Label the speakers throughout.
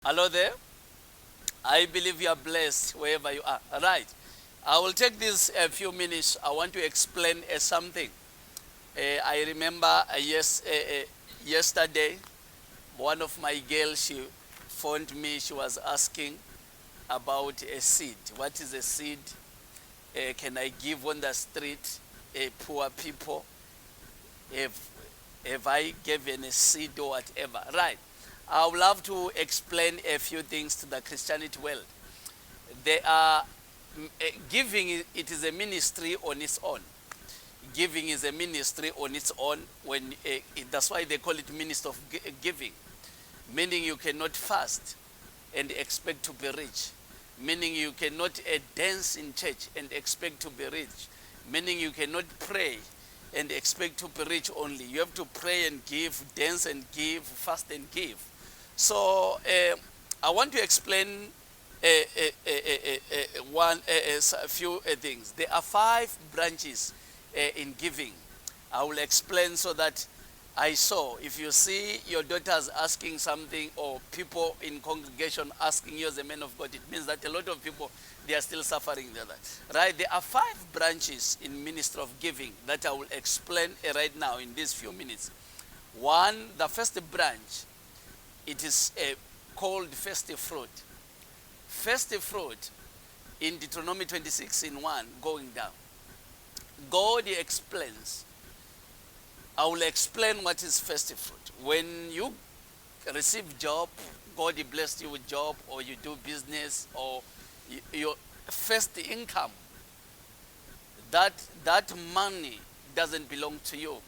Speaker 1: Hello there. I believe you are blessed wherever you are. All right. I will take these a few minutes. I want to explain something. I remember yesterday, one of my girls, she phoned me. She was asking about a seed. What is a seed? Can I give on the street poor people? If I given a seed or whatever? Right. I would love to explain a few things to the Christianity world. They are giving. It is a ministry on its own. Giving is a ministry on its own. That's why they call it ministry of giving. Meaning you cannot fast and expect to be rich. Meaning you cannot dance in church and expect to be rich. Meaning you cannot pray and expect to be rich only. You have to pray and give, dance and give, fast and give. So I want to explain a few things. There are 5 branches in giving. I will explain so that I saw. If you see your daughters asking something or people in congregation asking you as a man of God, it means that a lot of people, they are still suffering there. Right? There are 5 branches in ministry of giving that I will explain right now in these few minutes. One, the first branch, it is called first fruit. First fruit in Deuteronomy 26:1 going down. God explains. I will explain what is first fruit. When you receive job, God blessed you with job, or you do business, or your first income, that money doesn't belong to you.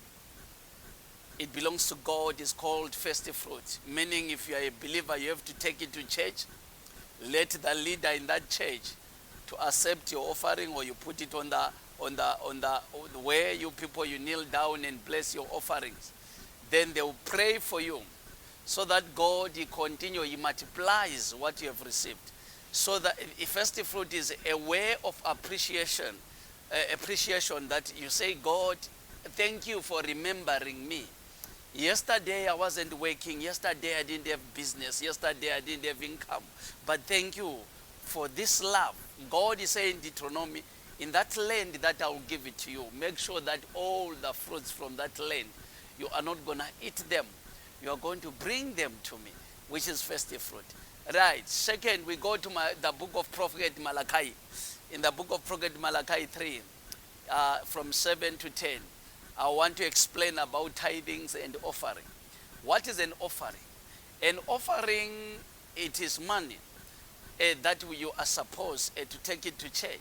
Speaker 1: It belongs to God. It's called first fruit. Meaning if you are a believer, you have to take it to church. Let the leader in that church to accept your offering, or you put it on the where you people, you kneel down and bless your offerings. Then they will pray for you so that God, he multiplies what you have received. So that first fruit is a way of appreciation that you say, God, thank you for remembering me. Yesterday I wasn't working. Yesterday I didn't have business. Yesterday I didn't have income. But thank you for this love. God is saying in Deuteronomy, in that land that I will give it to you, make sure that all the fruits from that land, you are not going to eat them. You are going to bring them to me, which is first fruit. Right. Second, we go to the book of prophet Malachi. In the book of prophet Malachi 3, from 7 to 10, I want to explain about tithings and offering. What is an offering? An offering, it is money that you are supposed to take it to church.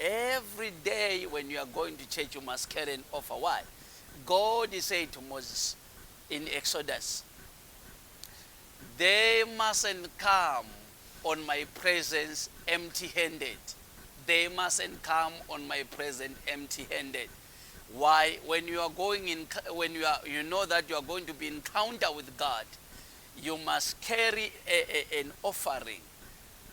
Speaker 1: Every day when you are going to church, you must carry an offer. Why? God is saying to Moses in Exodus, they mustn't come on my presence empty-handed. They mustn't come on my presence empty-handed. Why? When you are going in, you know that you are going to be encounter with God, you must carry an offering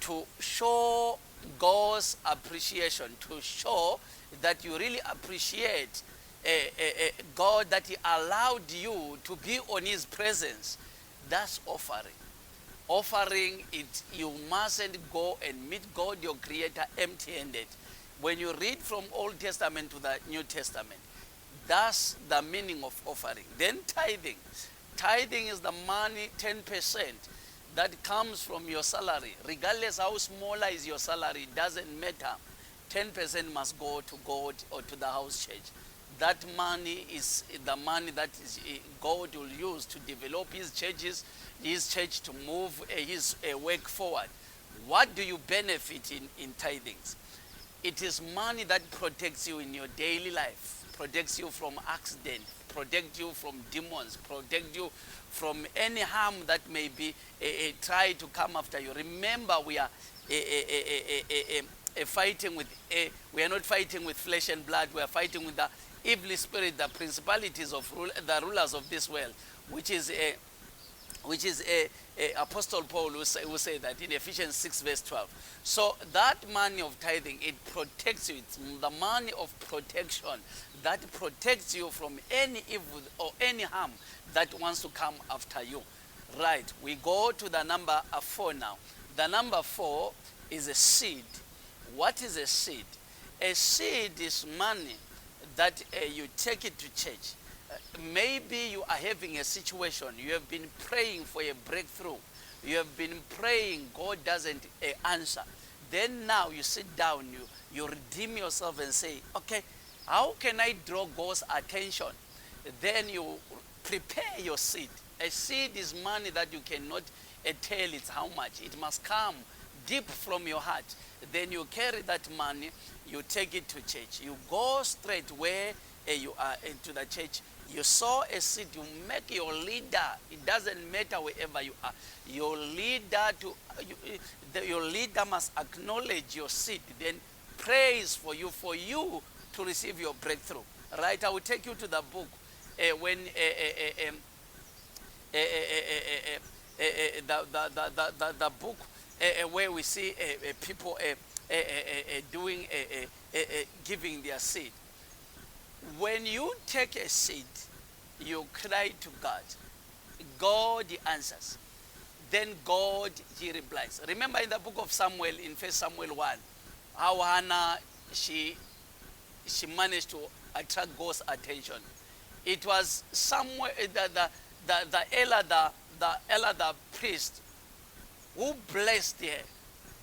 Speaker 1: to show God's appreciation, to show that you really appreciate God, that he allowed you to be on his presence. That's offering. Offering it, you mustn't go and meet God, your creator, empty-handed. When you read from Old Testament to the New Testament, that's the meaning of offering. Then tithing. Tithing is the money, 10%, that comes from your salary. Regardless how smaller is your salary, it doesn't matter. 10% must go to God or to the house church. That money is the money that God will use to develop his church to move his work forward. What do you benefit in tithings? It is money that protects you in your daily life, protects you from accident, protects you from demons, protects you from any harm that may be try to come after you. Remember, we are fighting with, we are not fighting with flesh and blood, we are fighting with the evil spirit, the principalities of the rulers of this world, which is Apostle Paul will say that in Ephesians 6 verse 12. So that money of tithing, it protects you. It's the money of protection that protects you from any evil or any harm that wants to come after you. Right, we go to the number 4 now. The number 4 is a seed. What is a seed? A seed is money that you take it to church. Maybe you are having a situation. You have been praying for a breakthrough. You have been praying, God doesn't answer. Then now you sit down, you redeem yourself and say, okay, how can I draw God's attention? Then you prepare your seed. A seed is money that you cannot tell it's how much. It must come deep from your heart. Then you carry that money, you take it to church. You go straight where you are into the church. You sow a seed, you make your leader. It doesn't matter wherever you are. Your leader your leader must acknowledge your seed, then praise for you to receive your breakthrough. Right? I will take you to the book when the book where we see people doing giving their seed. When you take a seed, you cry to God. God answers. Then God, he replies. Remember in the book of Samuel, in 1 Samuel 1, how Hannah, she managed to attract God's attention. It was somewhere the elder, the priest, who blessed her.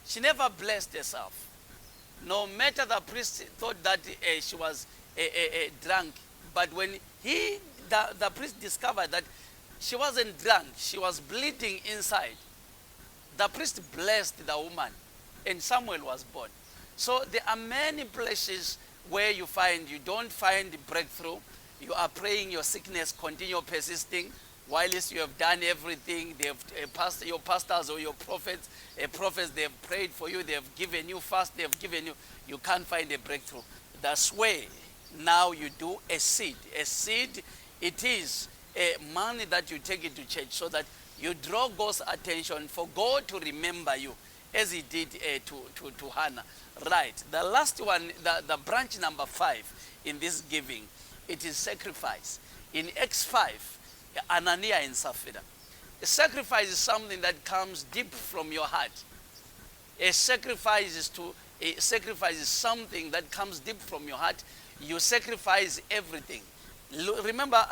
Speaker 1: She never blessed herself. No matter the priest thought that she was drunk, but when the priest discovered that she wasn't drunk, she was bleeding inside, the priest blessed the woman, and Samuel was born. So there are many places where you don't find breakthrough. You are praying, your sickness continue persisting, while you have done everything. They have your pastors or your prophets, they have prayed for you, they have given you fast, they have given you can't find a breakthrough. That's where now you do a seed. A seed, it is money that you take it to church so that you draw God's attention for God to remember you, as he did to Hannah. Right. The last one, the branch number 5 in this giving, it is sacrifice. In Acts 5, Ananias and Sapphira. A sacrifice is something that comes deep from your heart. A sacrifice is something that comes deep from your heart. You sacrifice everything. Remember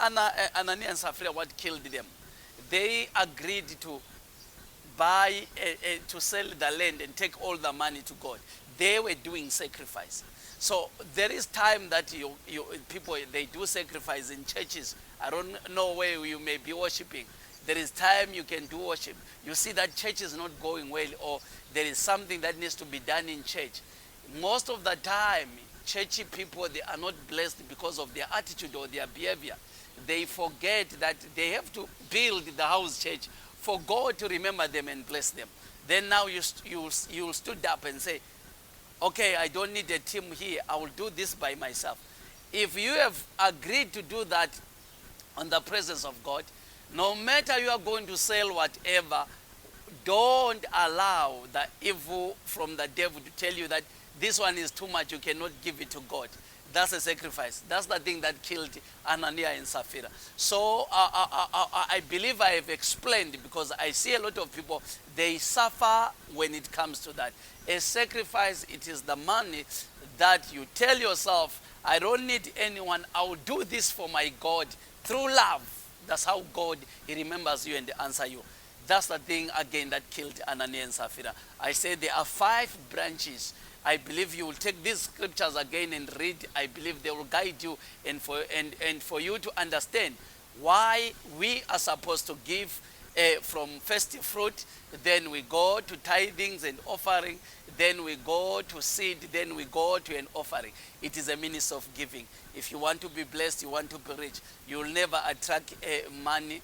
Speaker 1: Ananias and Sapphira, what killed them? They agreed to buy, to sell the land and take all the money to God. They were doing sacrifice. So there is time that people, they do sacrifice in churches. I don't know where you may be worshiping. There is time you can do worship. You see that church is not going well, or there is something that needs to be done in church. Most of the time, churchy people, they are not blessed because of their attitude or their behavior. They forget that they have to build the house church for God to remember them and bless them. Then now you stood up and say, okay, I don't need a team here. I will do this by myself. If you have agreed to do that on the presence of God, no matter you are going to sell whatever, don't allow the evil from the devil to tell you that this one is too much, you cannot give it to God. That's a sacrifice. That's the thing that killed Ananias and Sapphira. So I believe I have explained, because I see a lot of people, they suffer when it comes to that. A sacrifice, it is the money that you tell yourself, I don't need anyone, I will do this for my God through love. That's how God, he remembers you and answer you. That's the thing, again, that killed Ananias and Sapphira. I said there are 5 branches. I believe you will take these scriptures again and read. I believe they will guide you, and for you to understand why we are supposed to give from first fruit. Then we go to tithings and offering. Then we go to seed. Then we go to an offering. It is a means of giving. If you want to be blessed, you want to be rich, you will never attract money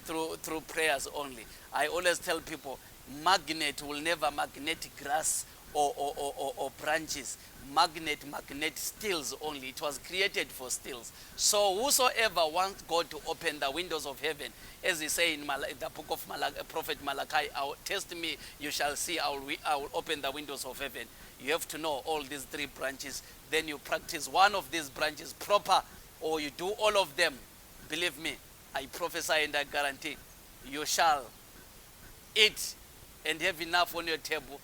Speaker 1: through prayers only. I always tell people, magnet will never magnet grass or branches. Magnet steals only. It was created for steals. So whosoever wants God to open the windows of heaven, as he say in the book of Prophet Malachi, test me, you shall see, I will open the windows of heaven. You have to know all these 3 branches. Then you practice one of these branches proper, or you do all of them. Believe me, I prophesy and I guarantee you shall eat and have enough on your table.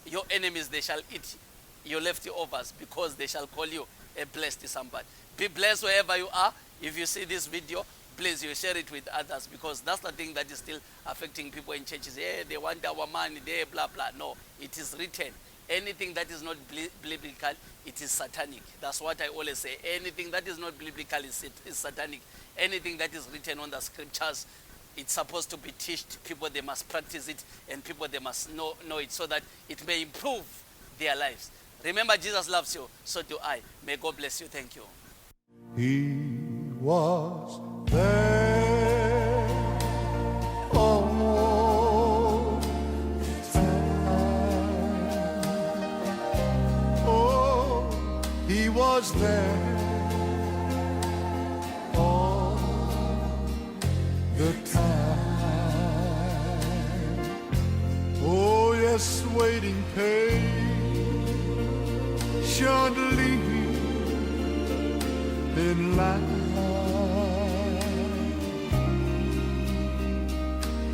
Speaker 1: Your enemies, they shall eat your leftovers, because they shall call you a blessed somebody. Be blessed wherever you are. If you see this video, please you share it with others, because that's the thing that is still affecting people in churches. Yeah, they want our money, they blah blah. No, it is written. Anything that is not biblical, it is satanic. That's what I always say. Anything that is not biblical is satanic. Anything that is written on the scriptures, it's supposed to be taught. People, they must practice it, and people, they must know it, so that it may improve their lives. Remember, Jesus loves you, so do I. May God bless you. Thank you.
Speaker 2: He was there all the time. Oh, he was there all the time. Oh, yes, waiting patiently in line.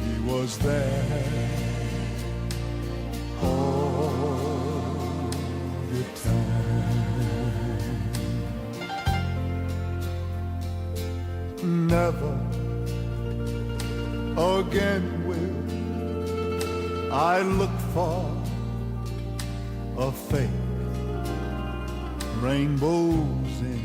Speaker 2: He was there all the time. Never again will I look for a fake rainbows in